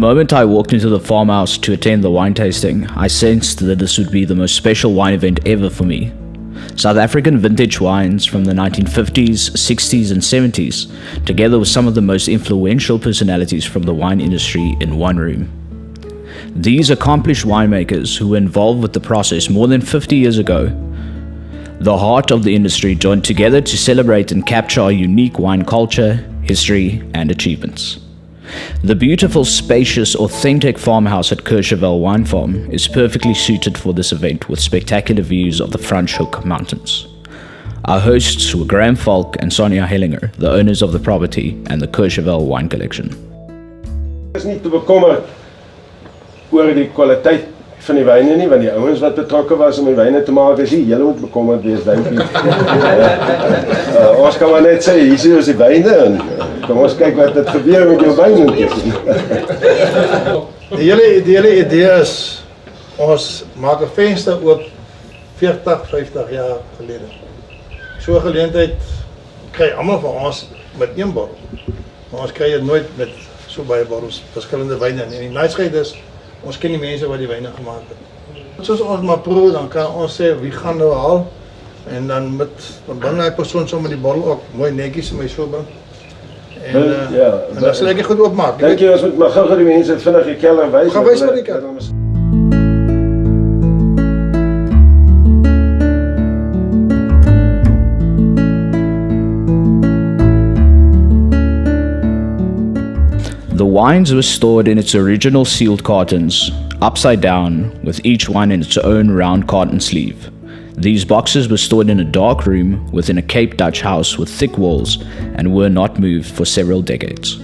moment I walked into the farmhouse to attend the wine tasting, I sensed that this would be the most special wine event ever for me. South African vintage wines from the 1950s, 60s and 70s, together with some of the most influential personalities from the wine industry in one room. These accomplished winemakers who were involved with the process more than 50 years ago, the heart of the industry, joined together to celebrate and capture our unique wine culture, history and achievements. The beautiful, spacious, authentic farmhouse at Courchevel Wine Farm is perfectly suited for this event with spectacular views of the Franschhoek Mountains. Our hosts were Graham Falk and Sonia Hellinger, the owners of the property and the Courchevel Wine Collection. Ek is nie te bekommerd oor die kwaliteit van die wyne nie, want die ouens wat betrokke was om die wyne te maak is nie, julle moet bekommerd wees, dink ek. Ons kan maar net sê, hier is die wyne en kom ons kyk wat het gebeur met jou wyne. Die hele idee is, ons maak 'n venster oop 40, 50 jaar gelede. So 'n geleentheid kry almal van ons met een bottel. Maar ons kry dit nooit met so baie bottels, verskillende wyne. En die niceheid is, ons ken die mense wat die wyne gemaak het. Soos ons maar proe, dan kan ons sê wie gaan nou haal. En dan bring die persoon sommer die bottel ook mooi netjies in my so bring. En dan sal ek dit goed oopmaak. Dink jy ons moet maar gou die mense vinnig die kelder wys? Gaan wys vir die kelder. The wines were stored in its original sealed cartons, upside down, with each one in its own round carton sleeve. These boxes were stored in a dark room within a Cape Dutch house with thick walls and were not moved for several decades.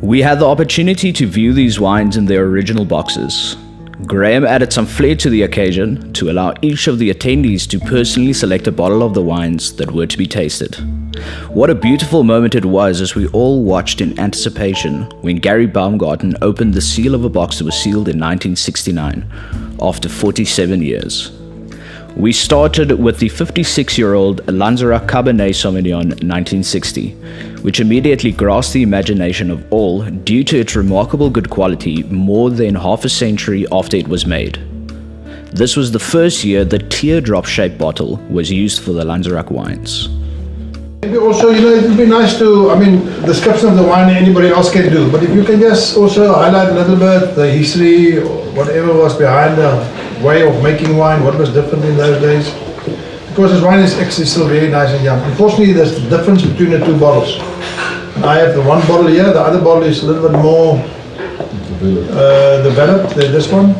We had the opportunity to view these wines in their original boxes. Graham added some flair to the occasion to allow each of the attendees to personally select a bottle of the wines that were to be tasted. What a beautiful moment it was as we all watched in anticipation when Gary Baumgarten opened the seal of a box that was sealed in 1969, after 47 years. We started with the 56-year-old Lanzarote Cabernet Sauvignon 1960, which immediately grasped the imagination of all due to its remarkable good quality more than half a century after it was made. This was the first year the teardrop-shaped bottle was used for the Lanzarote wines. Maybe also, it would be nice to, description of the wine anybody else can do, but if you can just also highlight a little bit the history, or whatever was behind the way of making wine, what was different in those days. Because this wine is actually still very nice and young. Unfortunately, there's the difference between the two bottles. I have the one bottle here, the other bottle is a little bit more developed than this one.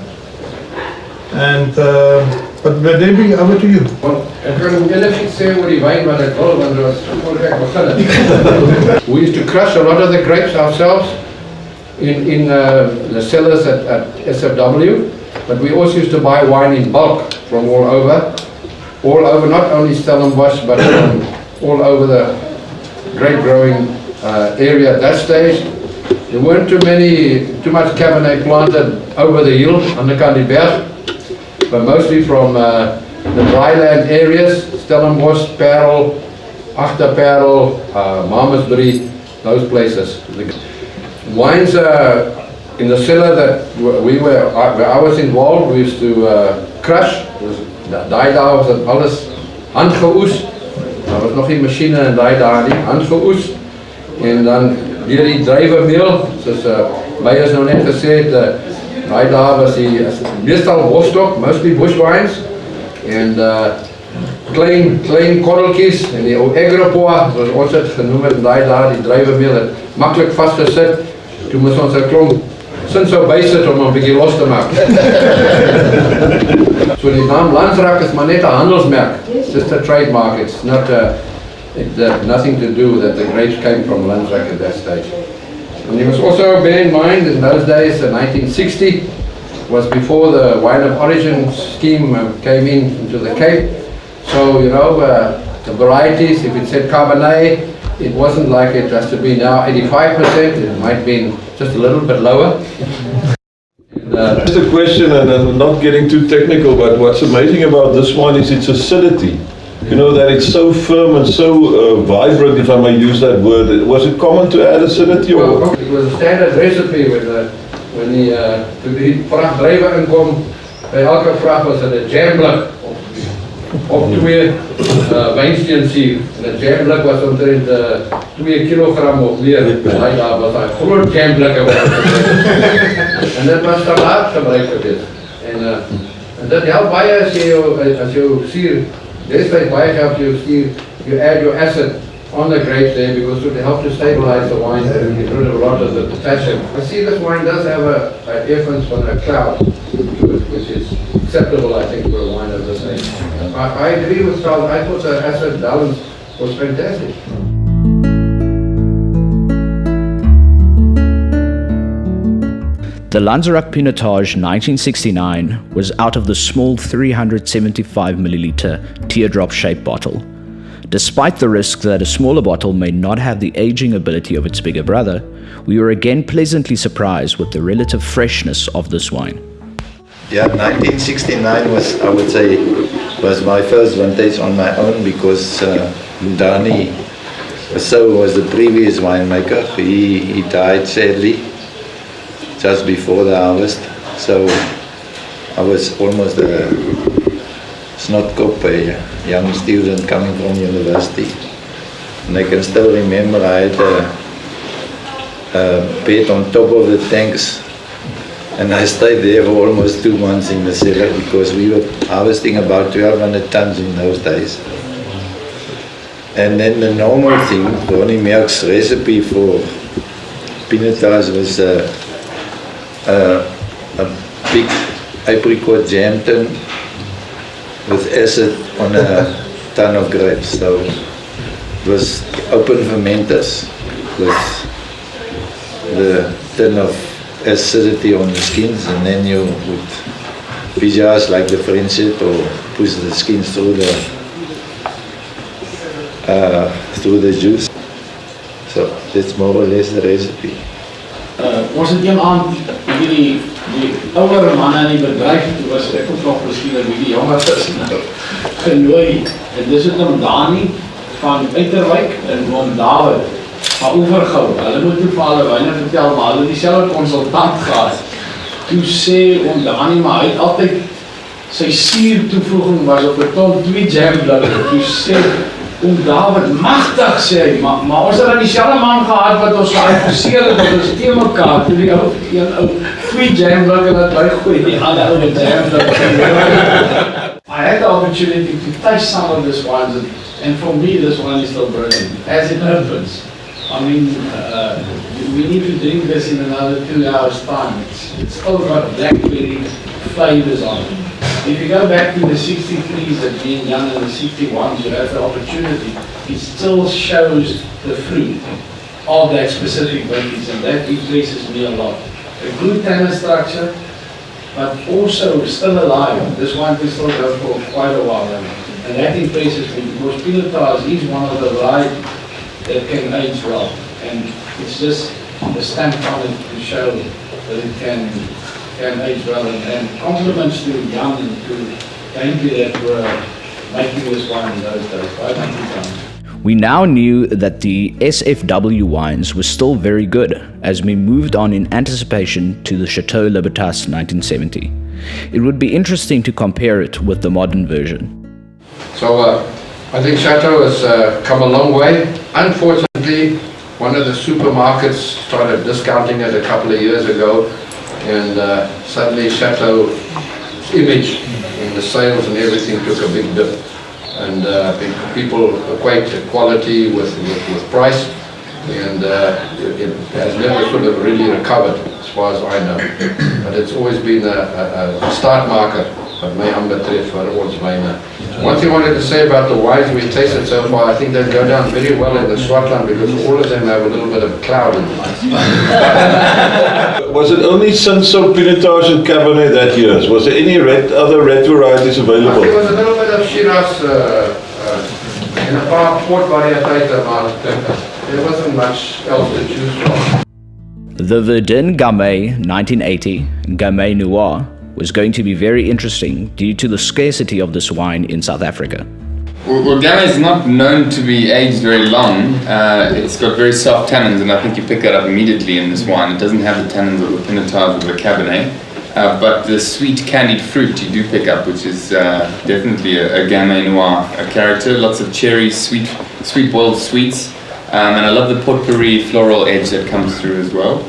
And but Debbie, over to you. Ek kan julle iets sê oor die wyn wat ek wil, want ons voorkijk begin. We used to crush a lot of the grapes ourselves in the cellars at SFW, but we also used to buy wine in bulk from all over, not only Stellenbosch, but all over the grape growing area at that stage. There weren't too much Cabernet planted over the hill on the Kandiberg, but mostly from the dryland areas, Stellenbosch, Parel, Achterparel, Malmesbury, those places. The wines in the cellar that where I was involved, we used to crush, daai en alles handgeoes. Daar was nog geen machine en daai nie, handgeoes. En dan deur die druiwemeel, soos Meyers nou net gesê het, daai daar was die meestal bostok, mostly bush wines, en klein korreltjies en die ou agropoa, soos ons het genoem het, daai daar die druiwemeel het maklik vasgesit. Toe moes ons 'n klomp sin sou bysit om 'n bietjie los te maak. So die naam Lanzarote is maar net 'n handelsmerk. It's just a trademark. It's not nothing to do that the grapes came from Lanzarote at that stage. And you must also bear in mind, in those days, 1960 was before the wine of origin scheme came into the Cape. So, the varieties, if it said Cabernet, it wasn't like it has to be now 85%, it might have been just a little bit lower. Just a question, and I'm not getting too technical, but what's amazing about this one is its acidity. You know, that it's so firm and so vibrant, if I may use that word. Was it common to add acidity? Or? Well, it was a standard recipe when die vrachtdrywer inkom. By elke vrag was dit 'n jamblik of 2 wynsteensuur. En 'n jamblik was omtrent 2 kilogram of meer. Daai daar was 'n groot jamblik en dit was standaard gebruik gewees. En dit help baie as jou suur, destyds baie help jou suur, you add your acid on the grapes there because it helps to stabilize the wine and get rid of a lot of the potassium. I see this wine does have an difference from a cloud to it, which is acceptable, I think, for a wine of this age. I agree with Charles. I thought the acid balance was fantastic. The Lanzarote Pinotage 1969 was out of the small 375 milliliter teardrop-shaped bottle. Despite the risk that a smaller bottle may not have the aging ability of its bigger brother, we were again pleasantly surprised with the relative freshness of this wine. Yeah, 1969 was, I would say, was my first vintage on my own because Dani was the previous winemaker. He died sadly just before the harvest, so I was almost a snotkop, a young student coming from university. And I can still remember I had a bed on top of the tanks, and I stayed there for almost 2 months in the cellar because we were harvesting about 1,200 tons in those days. And then the normal thing, Ronnie Merck's recipe for pinotage was a big apricot jam tin with acid on a ton of grapes. So it was open fermenters with the tin of acidity on the skins, and then you would visage like the French said, or push the skins through the juice. So that's more or less the recipe. Ons het een aand die ouer manne in die bedryf, toe was ek ook nog miskien die jonger is nou, genooi, en dis het om Dani van Uiterwyk en oom David van Oevergou. Hulle moet toe vir hulle wyne vertel, maar hulle dieselfde konsultant gehad. Toe sê oom Dani, maar hy het altyd sy suur toevoeging was op 'n ton 2 jamblikke. Toe sê oom David, magtig sê hy, maar ons het dan dieselfde man gehad wat ons geadviseer het, wat ons teen mekaar, toe die een ou 2 jamblikke wat bygooi, die ander ou met jamblikke. I had the opportunity to taste some of this wines, and for me this one is still brilliant, as it opens. I mean, we need to drink this in another 2 hours time. It's still got blackberry flavors on it. If you go back to the 63s that being young and the 61s, you have the opportunity, it still shows the fruit of that specific vintage, and that impresses me a lot. A good tannin structure, but also still alive. This wine can still go for quite a while, and that impresses me because Pinotage is one of the varieties that can age well, and it's just the stamp on it to show that it can age well, and compliments to Jan and to Yankee that were making this wine in those days. Right? Thank you, Jan. We now knew that the SFW wines were still very good as we moved on in anticipation to the Chateau Libertas 1970. It would be interesting to compare it with the modern version. So I think Chateau has come a long way. Unfortunately, one of the supermarkets started discounting it a couple of years ago, and suddenly Chateau's image and the sales and everything took a big dip. And I think people equate quality with price, and it has never sort of really recovered as far as I know. But it's always been a start marker wat my aanbetref vir ons wyne. One thing I wanted to say about the wines we've tasted so far, I think they go down very well in the Swartland because all of them have a little bit of cloud in them. Was it only Cinsault, Pinotage and Cabernet that year? Was there any other red varieties available? There was a little bit of Shiraz in a port varieteite, maar there wasn't much else to choose from. The Verdun Gamay 1980, Gamay Noir, was going to be very interesting due to the scarcity of this wine in South Africa. Well, Gamay is not known to be aged very long. It's got very soft tannins, and I think you pick that up immediately in this wine. It doesn't have the tannins or the pinotage of the Cabernet, but the sweet candied fruit you do pick up, which is definitely a Gamay Noir character. Lots of cherries, sweet boiled sweets, and I love the potpourri floral edge that comes through as well.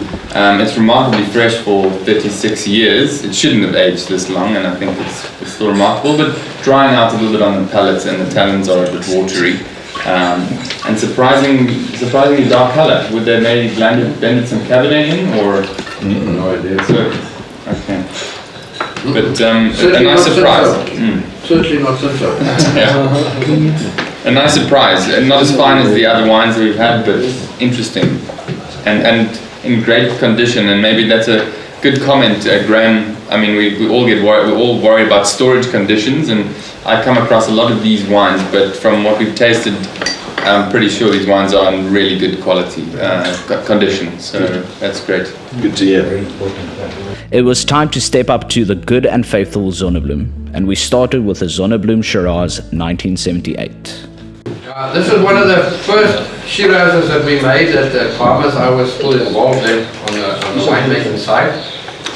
It's remarkably fresh for 36 years. It shouldn't have aged this long, and I think it's still remarkable, but drying out a little bit on the palates, and the talons are a bit watery. And surprisingly dark color. Would they maybe blended some Cabernet in, or? No idea. So, okay. But a Certainly nice not surprise. Certainly not so. Yeah. A nice surprise. Not as fine as the other wines that we've had, but interesting. And in great condition. And maybe that's a good comment, Graham. I mean, we all get worried. We all worry about storage conditions, and I come across a lot of these wines. But from what we've tasted, I'm pretty sure these wines are in really good quality condition. So that's great. Good to hear. It was time to step up to the good and faithful Zonnebloem, and we started with the Zonnebloem Shiraz 1978. This is one of the first Shirazes that we made at Farmers. I was still involved in on the winemaking side.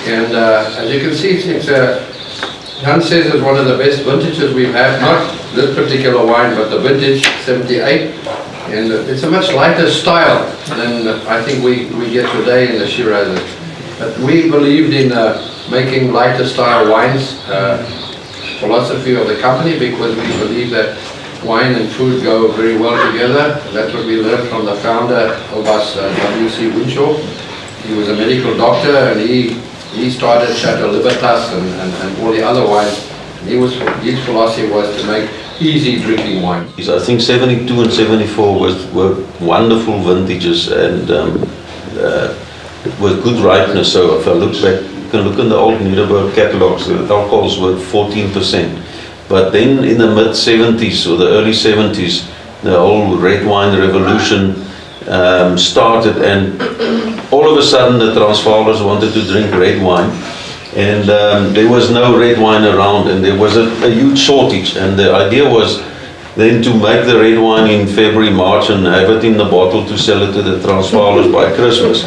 And as you can see, it's Jan says it's one of the best vintages we've had. Not this particular wine, but the vintage 78. And it's a much lighter style than I think we get today in the Shirazes. But we believed in making lighter style wines, philosophy of the company, because we believe that wine and food go very well together. That's what we learned from the founder of us, W.C. Winshaw. He was a medical doctor, and he started Chateau Libertas and all the other wines. His philosophy was to make easy drinking wine. I think 72 and 74 were wonderful vintages, and with good ripeness. So if I look back, you can look in the old Nuremberg catalogs, the alcohols were 14%. But then in the mid-70s or the early 70s, the whole red wine revolution started, and all of a sudden the Transvaalers wanted to drink red wine, and there was no red wine around, and there was a huge shortage. And the idea was then to make the red wine in February, March, and have it in the bottle to sell it to the Transvaalers by Christmas.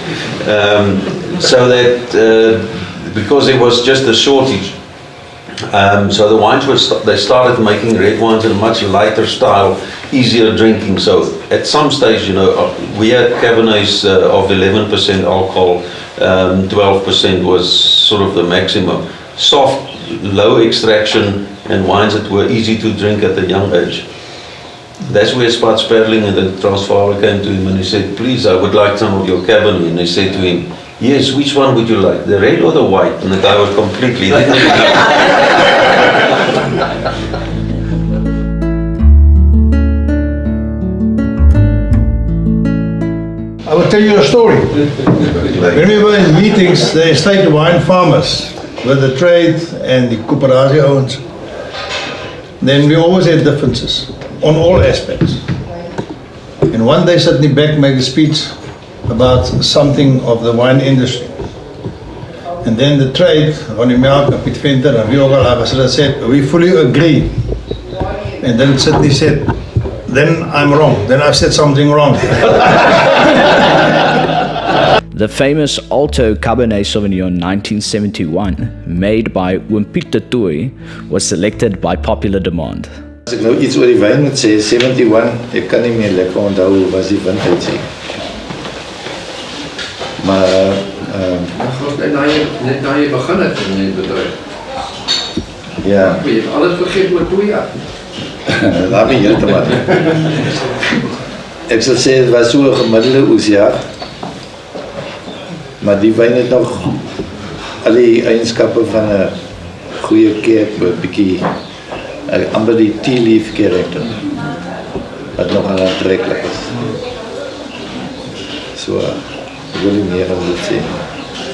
So that because there was just a shortage, so the wines they started making red wines in a much lighter style, easier drinking. So at some stage, we had Cabernets of 11% alcohol, 12% was sort of the maximum. Soft, low extraction, and wines that were easy to drink at a young age. That's where Spats Sperling and the Transvaaler came to him, and he said, "Please, I would like some of your Cabernet." And they said to him, "Yes, which one would you like, the red or the white?" And the guy was completely I will tell you a story. When we were in meetings, the estate wine farmers with the trade and the coöperatie owners, then we always had differences on all aspects. And one day Sidney Beck made a speech about something of the wine industry. And then the trade, Ronnie Melk, Piet Venter, and we all said, "We fully agree." And then Sidney said, "Then I'm wrong. Then I've said something wrong." The famous Alto Cabernet Sauvignon 1971, made by Oom Piet de Tooy, was selected by popular demand. As ek nou iets oor die wyn moet sê, 71, ek kan nie meer lekker onthou hoe was die vintage nie. Maar Net na je begin het in die bedrijf. ja, Je hebt alles vergeten met 2 jaar. laat my heeltemal. Ek sal sê, het was so 'n gemiddelde oesjaar, maar die wyn het nog al die eienskappe van 'n goeie kerk, 'n bietjie amper die tea leaf karakter, wat nog aantreklik is. So, ek wil nie meer aan dit sê.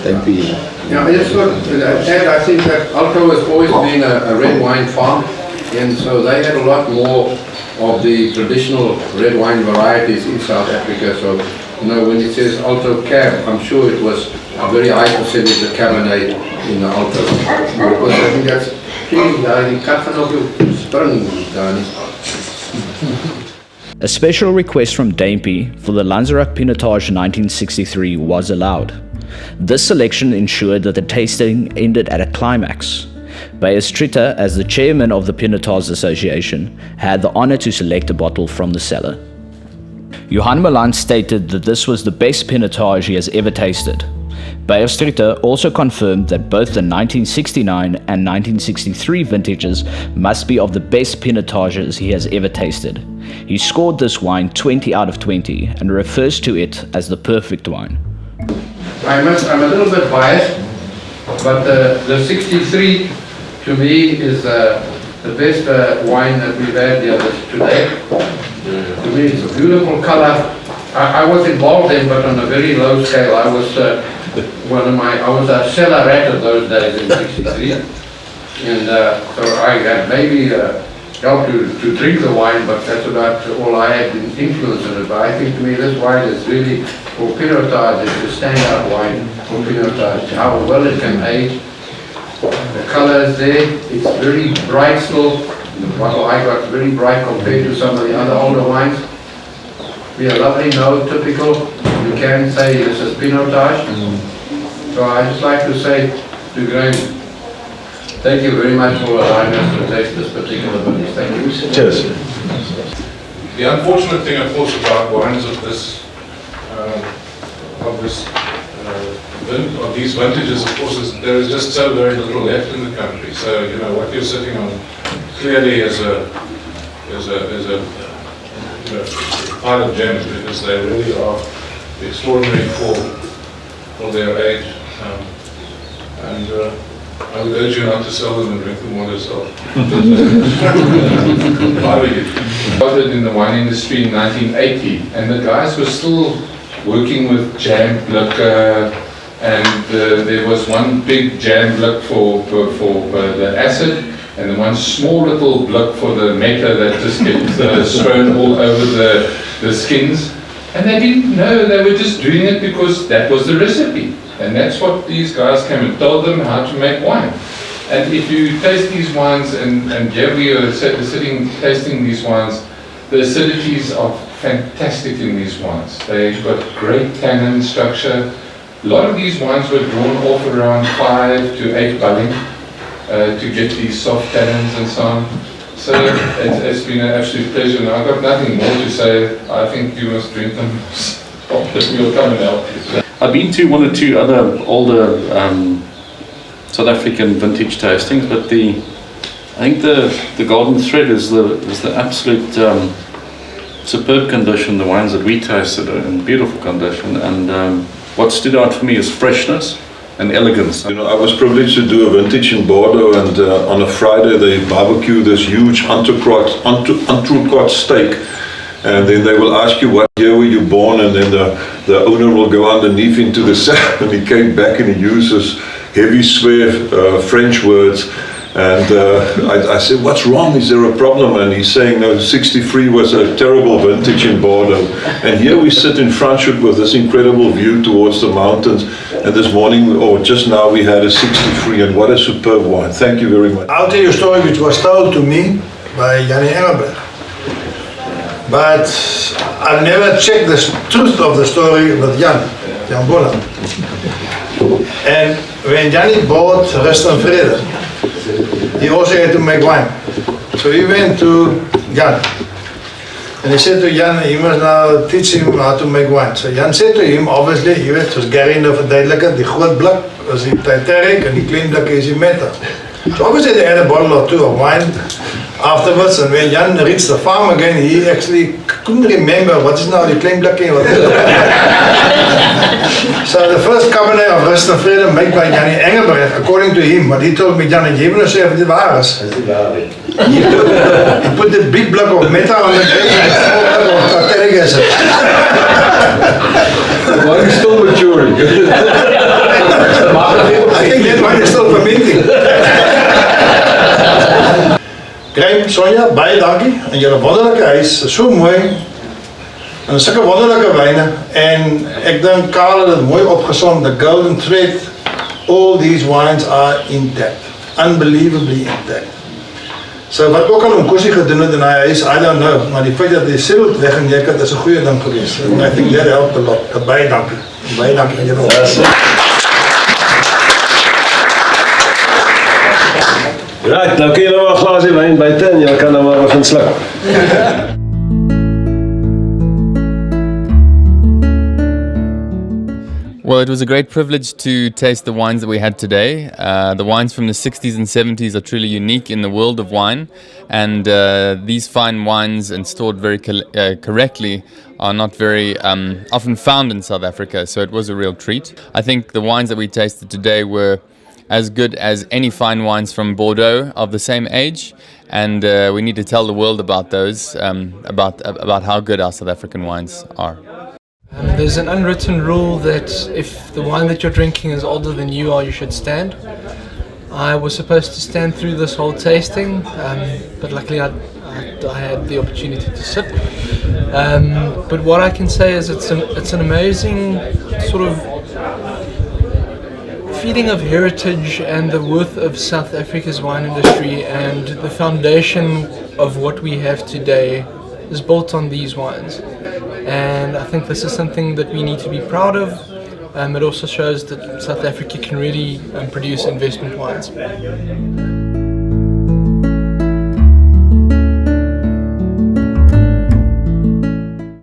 Thank you. Yeah, I just want to add, I think that Alto has always been a red wine farm, and so they had a lot more of the traditional red wine varieties in South Africa. So, when it says Alto Cab, I'm sure it was a very high percentage of Cabernet in the Alto. Because I think that's pretty, die kat gaan op jou spring, Dani. A special request from Dampy for the Lanzarote Pinotage 1963 was allowed. This selection ensured that the tasting ended at a climax. Beyers Tritter, as the chairman of the Pinotage Association, had the honor to select a bottle from the cellar. Johan Milan stated that this was the best Pinotage he has ever tasted. Beyers Tritter also confirmed that both the 1969 and 1963 vintages must be of the best Pinotages he has ever tasted. He scored this wine 20 out of 20 and refers to it as the perfect wine. I'm a little bit biased, but the 63 to me is the best wine that we've had here today. To me it's a beautiful color. I was involved in, but on a very low scale. I was a cellar rat of those days in 63, and so I had maybe helped to drink the wine, but that's about all I had influence in it. But I think to me this wine is really, for Pinotage, it's a standout wine for Pinotage. How well it can age, the color is there, it's very bright still. The bottle I got very bright compared to some of the other older wines. We are lovely, no typical. You can say this is Pinotage. So I just like to say to Graham, thank you very much for allowing us to taste this particular vintage. Thank you. Cheers. The unfortunate thing, of course, about wines of these vintages, of course, is there is just so very little left in the country. So you know what you're sitting on clearly is a pile of gems, because they really are extraordinary for their age. And I would urge you not to sell them and drink them all yourself. Started in the wine industry in 1980, and the guys were still working with jam liquor, and there was one big jam look for the acid, and then one small little block for the meta that just gets thrown all over the skins. And they didn't know, they were just doing it because that was the recipe. And that's what these guys came and told them how to make wine. And if you taste these wines, and here we are sitting tasting these wines, the acidities are fantastic in these wines. They've got great tannin structure. A lot of these wines were drawn off around 5 to 8 bulling. To get these soft tannins and so on. So it's been an absolute pleasure, and I've got nothing more to say. I think you must drink them. We'll come and help you. I've been to one or two other older South African vintage tastings, but I think the golden thread is the absolute superb condition. The wines that we tasted are in beautiful condition, and what stood out for me is freshness and elegance. You know, I was privileged to do a vintage in Bordeaux, and on a Friday they barbecue this huge entrecôte steak, and then they will ask you what year were you born, and then the owner will go underneath into the cellar, and he came back and he uses heavy swear French words, and I said, what's wrong, is there a problem? And he's saying, no, 63 was a terrible vintage in Bordeaux. And here we sit in Franschhoek with this incredible view towards the mountains, and this morning, or just now, we had a 63, and what a superb wine. Thank you very much. I'll tell you a story which was told to me by Jannie Engelberg. But I've never checked the truth of the story with Jan Bola. And when Jannie bought Rust and Vrede, he also had to make wine. So he went to Jan. And he said to Jan, he must now teach him how to make wine. So Jan said to him, obviously, jy weet, soos Gary nou verduidelik het, die groot blik is die Titanic and die klein blik is die Meta. So obviously they had a bottle or two of wine afterwards, and when Jan reached the farm again, he actually couldn't remember what is now the klein blik and what is it. So the first Cabernet of Rust and Vrede made by Jannie Engelberg, according to him, but he told me, Jan, jy moet nou sê of dit waar is. He put the big block of Meta on the grape and of Titanic acid. The wine is still maturing. I think that wine is still fermenting. Graham, Sonja, baie dankie. En julle wonderlike huis is so mooi. En sulke wonderlike wyne. En ek dink Karel het dit mooi opgesom, the golden thread. All these wines are intact. Unbelievably intact. So wat ook al Nkosi gedoen het in hy huis, I don't know, maar die feit dat hy settled weg en jy het is 'n goeie ding geweest. And I think that helped a lot. Baie dankie. Baie dankie aan julle. Right, nou kan jy nou maar 'n glasie wyn buite en jy kan nou maar begin sluk. Well, it was a great privilege to taste the wines that we had today. The wines from the 60s and 70s are truly unique in the world of wine, and these fine wines, and stored very correctly, are not very often found in South Africa, so it was a real treat. I think the wines that we tasted today were as good as any fine wines from Bordeaux of the same age, and we need to tell the world about those, about how good our South African wines are. There's an unwritten rule that if the wine that you're drinking is older than you are, you should stand. I was supposed to stand through this whole tasting, but luckily I had the opportunity to sit. But what I can say is it's an amazing sort of feeling of heritage and the worth of South Africa's wine industry, and the foundation of what we have today is built on these wines. And I think this is something that we need to be proud of. It also shows that South Africa can really produce investment wines.